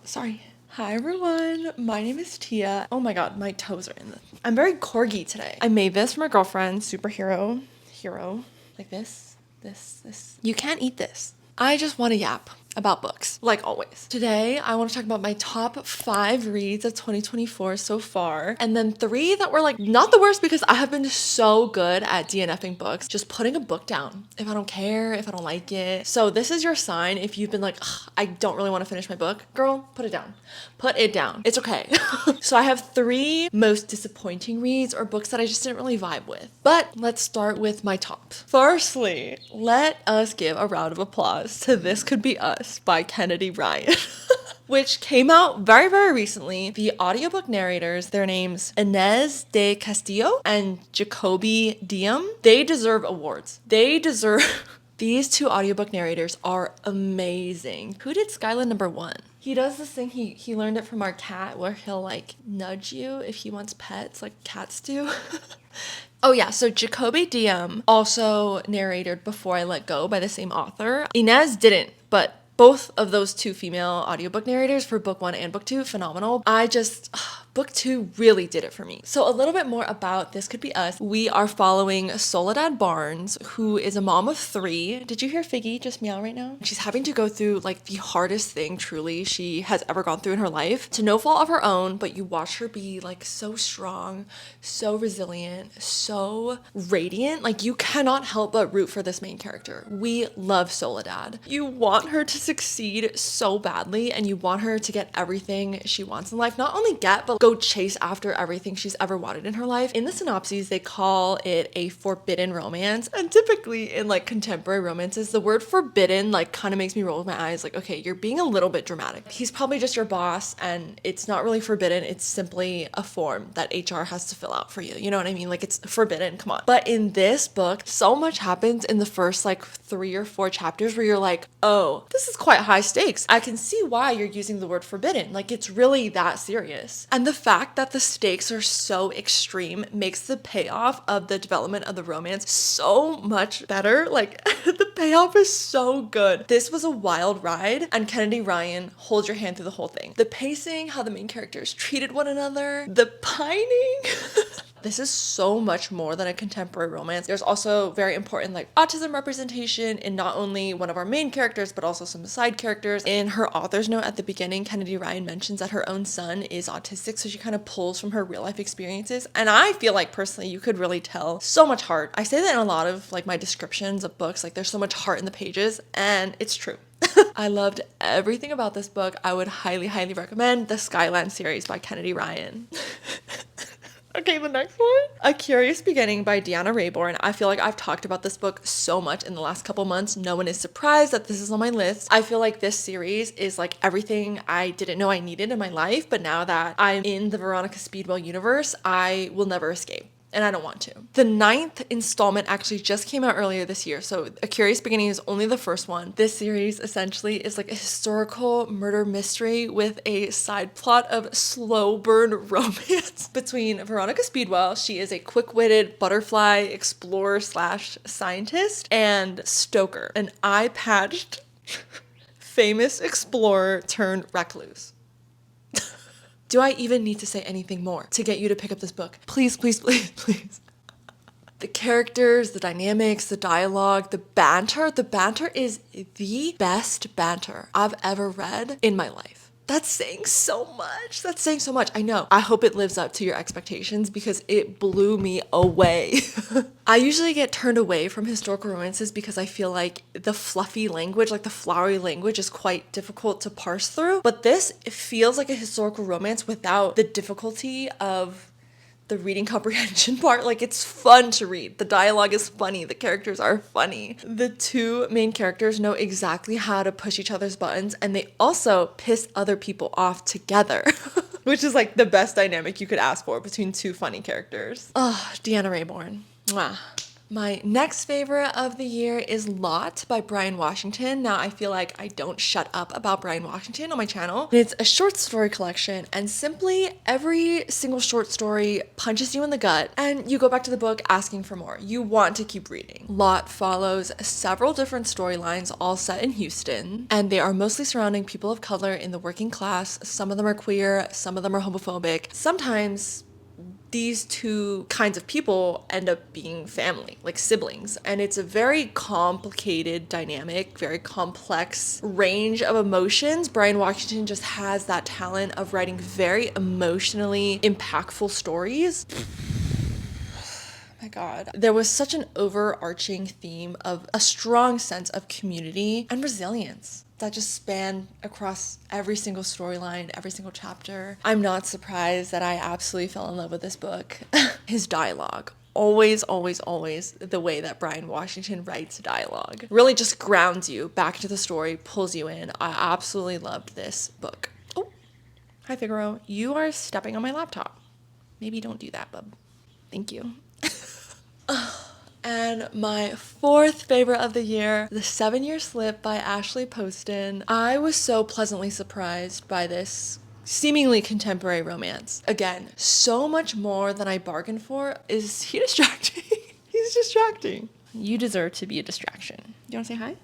Sorry. Hi everyone, my name is Tia. Oh my god, my toes are in this. I'm very corgi today. I made this for my girlfriend, superhero, hero, like this. You can't eat this. I just want to yap about books, like always. Today, I want to talk about my top 5 reads of 2024 so far, and then 3 that were like not the worst because I have been so good at DNFing books, just putting a book down if I don't care, if I don't like it. So this is your sign if you've been like, I don't really want to finish my book. Girl, put it down. Put it down. It's okay. So I have 3 most disappointing reads or books that I just didn't really vibe with. But let's start with my top. Firstly, let us give a round of applause to This Could Be Us by Kennedy Ryan. Which came out very, very recently. The audiobook narrators, their names Inez de Castillo and Jacoby Diem, they deserve awards. They deserve... These 2 audiobook narrators are amazing. Who did Skyland number 1? He does this thing, he learned it from our cat where he'll like nudge you if he wants pets, like cats do. Oh yeah, so Jacoby Diem also narrated Before I Let Go by the same author. Inez didn't, but both of those 2 female audiobook narrators for book 1 and book 2, phenomenal. Book 2 really did it for me. So a little bit more about This Could Be Us. We are following Soledad Barnes, who is a mom of 3. Did you hear Figgy just meow right now? She's having to go through like the hardest thing truly she has ever gone through in her life, to no fault of her own, but you watch her be like so strong, so resilient, so radiant. Like you cannot help but root for this main character. We love Soledad. You want her to succeed so badly and you want her to get everything she wants in life. Not only get, but go chase after everything she's ever wanted in her life. In the synopses, they call it a forbidden romance. And typically in like contemporary romances, the word forbidden like kind of makes me roll with my eyes like, okay, you're being a little bit dramatic. He's probably just your boss and it's not really forbidden. It's simply a form that HR has to fill out for you. You know what I mean? Like it's forbidden, come on. But in this book, so much happens in the first like 3 or 4 chapters where you're like, oh, this is quite high stakes. I can see why you're using the word forbidden. Like it's really that serious. And the fact that the stakes are so extreme makes the payoff of the development of the romance so much better. Like the payoff is so good. This was a wild ride and Kennedy Ryan holds your hand through the whole thing. The pacing, how the main characters treated one another, the pining. This is so much more than a contemporary romance. There's also very important like autism representation in not only one of our main characters, but also some side characters. In her author's note at the beginning, Kennedy Ryan mentions that her own son is autistic, so she kind of pulls from her real life experiences. And I feel like personally, you could really tell so much heart. I say that in a lot of like my descriptions of books, like there's so much heart in the pages, and it's true. I loved everything about this book. I would highly, highly recommend the Skyland series by Kennedy Ryan. Okay, the next one. A Curious Beginning by Deanna Raybourn. I feel like I've talked about this book so much in the last couple months. No one is surprised that this is on my list. I feel like this series is like everything I didn't know I needed in my life, but now that I'm in the Veronica Speedwell universe, I will never escape. And I don't want to. The 9th installment actually just came out earlier this year, so A Curious Beginning is only the first one. This series essentially is like a historical murder mystery with a side plot of slow burn romance between Veronica Speedwell, she is a quick-witted butterfly explorer slash scientist, and Stoker, an eye-patched famous explorer turned recluse. Do I even need to say anything more to get you to pick up this book? Please, please, please, please. The characters, the dynamics, the dialogue, the banter is the best banter I've ever read in my life. That's saying so much. That's saying so much. I know. I hope it lives up to your expectations because it blew me away. I usually get turned away from historical romances because I feel like the fluffy language, like the flowery language, is quite difficult to parse through. But this, it feels like a historical romance without the difficulty of the reading comprehension part. Like it's fun to read. The dialogue is funny. The characters are funny. The 2 main characters know exactly how to push each other's buttons and they also piss other people off together. Which is like the best dynamic you could ask for between 2 funny characters. Oh, Deanna Raybourn. Mwah. My next favorite of the year is Lot by Brian Washington. Now, I feel like I don't shut up about Brian Washington on my channel. It's a short story collection, and simply every single short story punches you in the gut, and you go back to the book asking for more. You want to keep reading. Lot follows several different storylines, all set in Houston, and they are mostly surrounding people of color in the working class. Some of them are queer, some of them are homophobic. Sometimes these two kinds of people end up being family, like siblings. And it's a very complicated dynamic, very complex range of emotions. Brian Washington just has that talent of writing very emotionally impactful stories. My God. There was such an overarching theme of a strong sense of community and resilience that just spanned across every single storyline, every single chapter. I'm not surprised that I absolutely fell in love with this book. His dialogue. Always, always, always the way that Brian Washington writes dialogue. Really just grounds you back to the story, pulls you in. I absolutely loved this book. Oh, hi Figaro. You are stepping on my laptop. Maybe don't do that, bub. Thank you. And my fourth favorite of the year, The 7-Year Slip by Ashley Poston. I was so pleasantly surprised by this seemingly contemporary romance. Again, so much more than I bargained for. Is he distracting? He's distracting. You deserve to be a distraction. You want to say hi?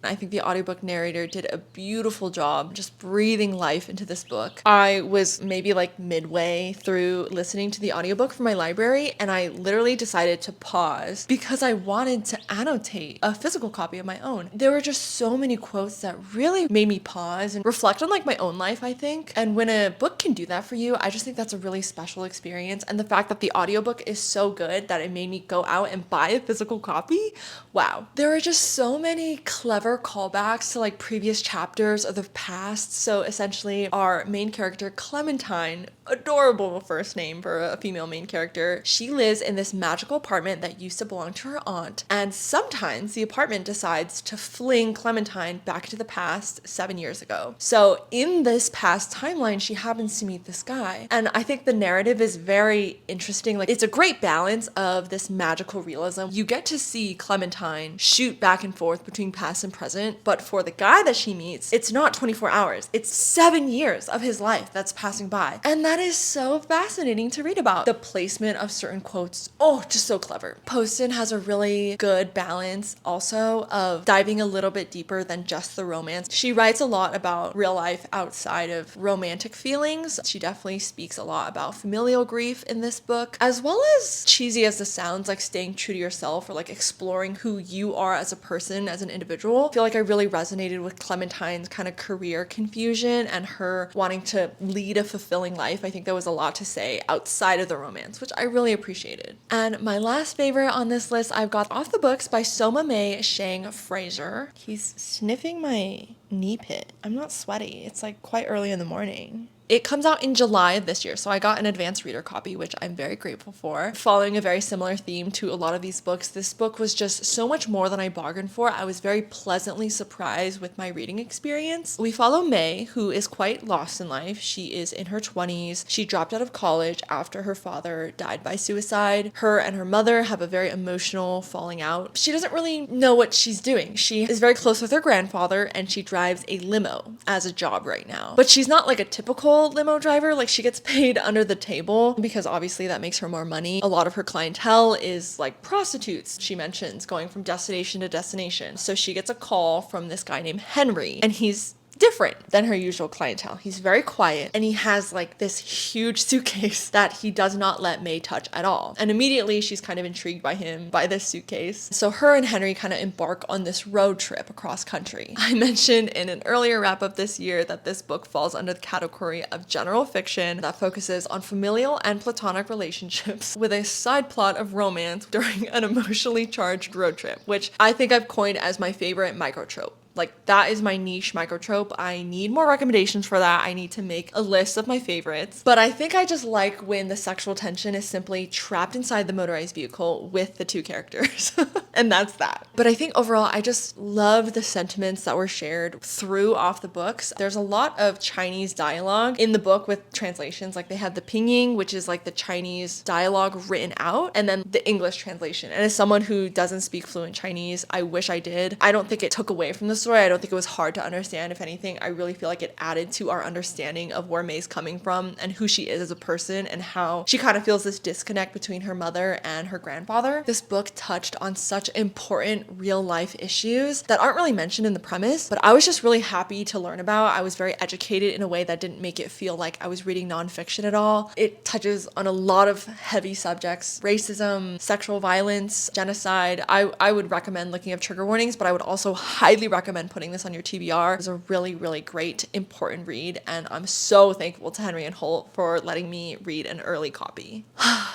I think the audiobook narrator did a beautiful job just breathing life into this book. I was maybe like midway through listening to the audiobook from my library, and I literally decided to pause because I wanted to annotate a physical copy of my own. There were just so many quotes that really made me pause and reflect on like my own life, I think. And when a book can do that for you, I just think that's a really special experience. And the fact that the audiobook is so good that it made me go out and buy a physical copy, wow. There are just so many clever callbacks to like previous chapters of the past. So essentially our main character, Clementine, adorable first name for a female main character, she lives in this magical apartment that used to belong to her aunt. And sometimes the apartment decides to fling Clementine back to the past 7 years ago. So in this past timeline, she happens to meet this guy. And I think the narrative is very interesting. Like, it's a great balance of this magical realism. You get to see Clementine shoot back and forth between past and present, but for the guy that she meets, it's not 24 hours. It's 7 years of his life that's passing by. And that is so fascinating to read about. The placement of certain quotes, oh, just so clever. Poston has a really good balance also of diving a little bit deeper than just the romance. She writes a lot about real life outside of romantic feelings. She definitely speaks a lot about familial grief in this book, as well as, cheesy as this sounds, like staying true to yourself or like exploring who you are as a person, as an individual. I feel like I really resonated with Clementine's kind of career confusion and her wanting to lead a fulfilling life. I think there was a lot to say outside of the romance, which I really appreciated. And my last favorite on this list I've got Off the Books by Soma May Shang Fraser. He's sniffing my knee pit. I'm not sweaty. It's like quite early in the morning. It comes out in July of this year, so I got an advanced reader copy, which I'm very grateful for. Following a very similar theme to a lot of these books, this book was just so much more than I bargained for. I was very pleasantly surprised with my reading experience. We follow May, who is quite lost in life. She is in her 20s. She dropped out of college after her father died by suicide. Her and her mother have a very emotional falling out. She doesn't really know what she's doing. She is very close with her grandfather, and she drives a limo as a job right now. But she's not like a typical limo driver. Like, she gets paid under the table because obviously that makes her more money. A lot of her clientele is like prostitutes, she mentions, going from destination to destination. So she gets a call from this guy named Henry, and he's different than her usual clientele. He's very quiet, and he has like this huge suitcase that he does not let May touch at all. And immediately she's kind of intrigued by him, by this suitcase. So her and Henry kind of embark on this road trip across country. I mentioned in an earlier wrap up this year that this book falls under the category of general fiction that focuses on familial and platonic relationships with a side plot of romance during an emotionally charged road trip, which I think I've coined as my favorite microtrope. Like, that is my niche microtrope. I need more recommendations for that. I need to make a list of my favorites. But I think I just like when the sexual tension is simply trapped inside the motorized vehicle with the two characters. And that's that. But I think overall, I just love the sentiments that were shared through off the books. There's a lot of Chinese dialogue in the book with translations. Like, they had the pinyin, which is like the Chinese dialogue written out, and then the English translation. And as someone who doesn't speak fluent Chinese, I wish I did. I don't think it took away from the story. I don't think it was hard to understand. If anything, I really feel like it added to our understanding of where May's coming from and who she is as a person and how she kind of feels this disconnect between her mother and her grandfather. This book touched on such important real life issues that aren't really mentioned in the premise, but I was just really happy to learn about. I was very educated in a way that didn't make it feel like I was reading nonfiction at all. It touches on a lot of heavy subjects: racism, sexual violence, genocide. I would recommend looking up trigger warnings, but I would also highly recommend putting this on your TBR. It's a really, really great, important read, and I'm so thankful to Henry and Holt for letting me read an early copy.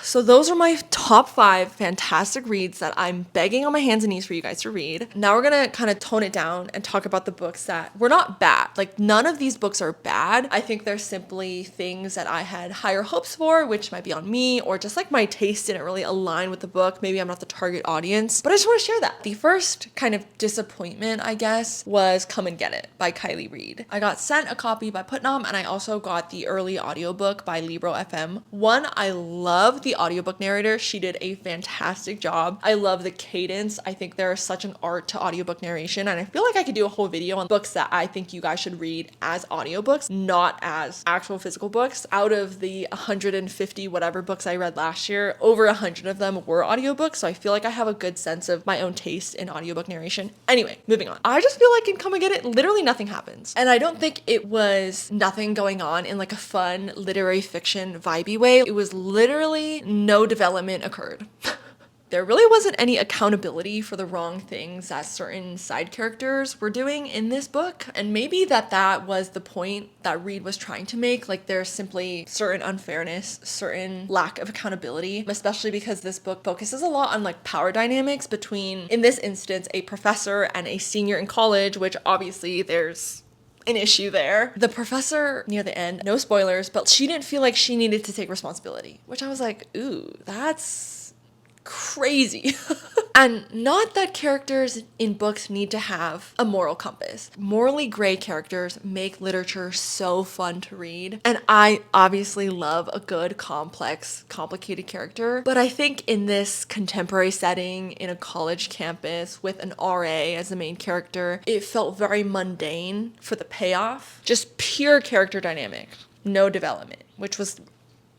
So those are my top 5 fantastic reads that I'm begging on my hands and knees for you guys to read. Now we're gonna kind of tone it down and talk about the books that were not bad. Like, none of these books are bad. I think they're simply things that I had higher hopes for, which might be on me, or just like my taste didn't really align with the book. Maybe I'm not the target audience, but I just want to share that. The first kind of disappointment, I guess, was Come and Get It by Kylie Reed. I got sent a copy by Putnam, and I also got the early audiobook by Libro FM. One, I love the audiobook narrator. She did a fantastic job. I love the cadence. I think there is such an art to audiobook narration, and I feel like I could do a whole video on books that I think you guys should read as audiobooks, not as actual physical books. Out of the 150 whatever books I read last year, over 100 of them were audiobooks, so I feel like I have a good sense of my own taste in audiobook narration. Anyway, moving on. I just feel like in Come and Get It, literally nothing happens. And I don't think it was nothing going on in like a fun literary fiction vibey way. It was literally no development occurred. There really wasn't any accountability for the wrong things that certain side characters were doing in this book. And maybe that was the point that Reed was trying to make. Like, there's simply certain unfairness, certain lack of accountability, especially because this book focuses a lot on like power dynamics between, in this instance, a professor and a senior in college, which obviously there's an issue there. The professor near the end, no spoilers, but she didn't feel like she needed to take responsibility, which I was like, ooh, that's crazy. And not that characters in books need to have a moral compass. Morally gray characters make literature so fun to read. And I obviously love a good, complex, complicated character. But I think in this contemporary setting, in a college campus with an RA as the main character, it felt very mundane for the payoff. Just pure character dynamic, no development, which was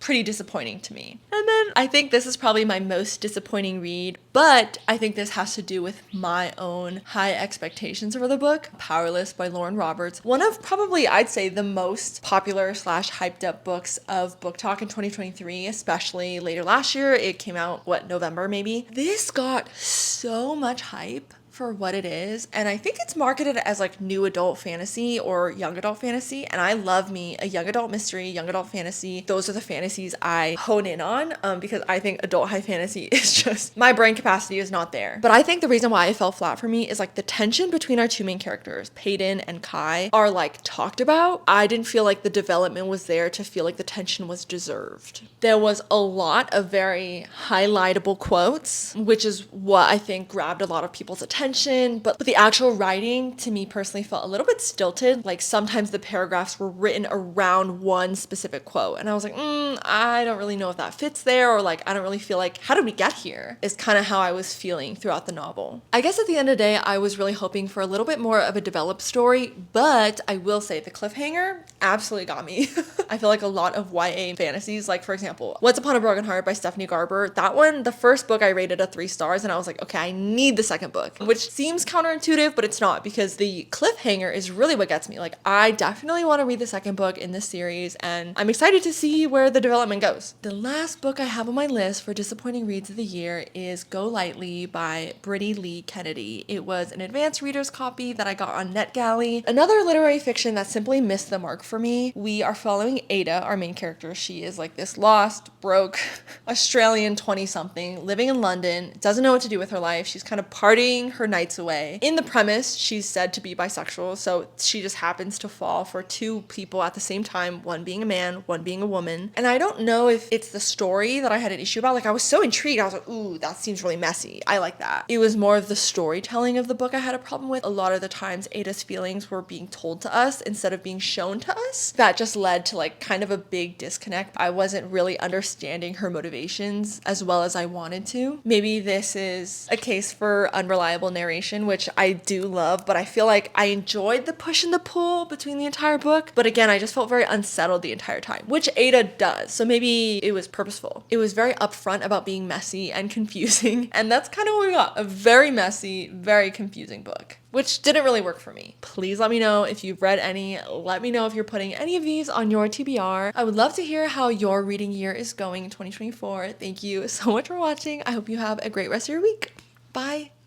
pretty disappointing to me. And then I think this is probably my most disappointing read, but I think this has to do with my own high expectations for the book. Powerless by Lauren Roberts. One of probably, I'd say, the most popular / hyped up books of Book Talk in 2023, especially later last year. It came out, November maybe? This got so much hype for what it is, and I think it's marketed as like new adult fantasy or young adult fantasy, and I love me a young adult mystery, young adult fantasy. Those are the fantasies I hone in on, because I think adult high fantasy is just, my brain capacity is not there. But I think the reason why it fell flat for me is like the tension between our two main characters, Peyton and Kai, are like talked about. I didn't feel like the development was there to feel like the tension was deserved. There was a lot of very highlightable quotes, which is what I think grabbed a lot of people's attention. But the actual writing to me personally felt a little bit stilted. Like, sometimes the paragraphs were written around one specific quote, and I was like, I don't really know if that fits there, or like, I don't really feel like, how did we get here? Is kind of how I was feeling throughout the novel. I guess at the end of the day, I was really hoping for a little bit more of a developed story, but I will say the cliffhanger absolutely got me. I feel like a lot of YA fantasies, like for example, Once Upon a Broken Heart by Stephanie Garber, that one, the first book I rated a 3 stars, and I was like, okay, I need the second book, which seems counterintuitive, but it's not, because the cliffhanger is really what gets me. Like, I definitely want to read the second book in this series, and I'm excited to see where the development goes. The last book I have on my list for disappointing reads of the year is Go Lightly by Brittany Lee Kennedy. It was an advanced reader's copy that I got on NetGalley. Another literary fiction that simply missed the mark for me. We are following Ada, our main character. She is like this lost, broke Australian 20-something living in London, doesn't know what to do with her life. She's kind of partying her nights away. In the premise, she's said to be bisexual, so she just happens to fall for two people at the same time, one being a man, one being a woman. And I don't know if it's the story that I had an issue about. Like, I was so intrigued. I was like, ooh, that seems really messy. I like that. It was more of the storytelling of the book I had a problem with. A lot of the times, Ada's feelings were being told to us instead of being shown to us. That just led to like kind of a big disconnect. I wasn't really understanding her motivations as well as I wanted to. Maybe this is a case for unreliable narration, which I do love, but I feel like I enjoyed the push and the pull between the entire book. But again, I just felt very unsettled the entire time, which Ada does. So maybe it was purposeful. It was very upfront about being messy and confusing. And that's kind of what we got. A very messy, very confusing book, which didn't really work for me. Please let me know if you've read any. Let me know if you're putting any of these on your TBR. I would love to hear how your reading year is going in 2024. Thank you so much for watching. I hope you have a great rest of your week. Bye.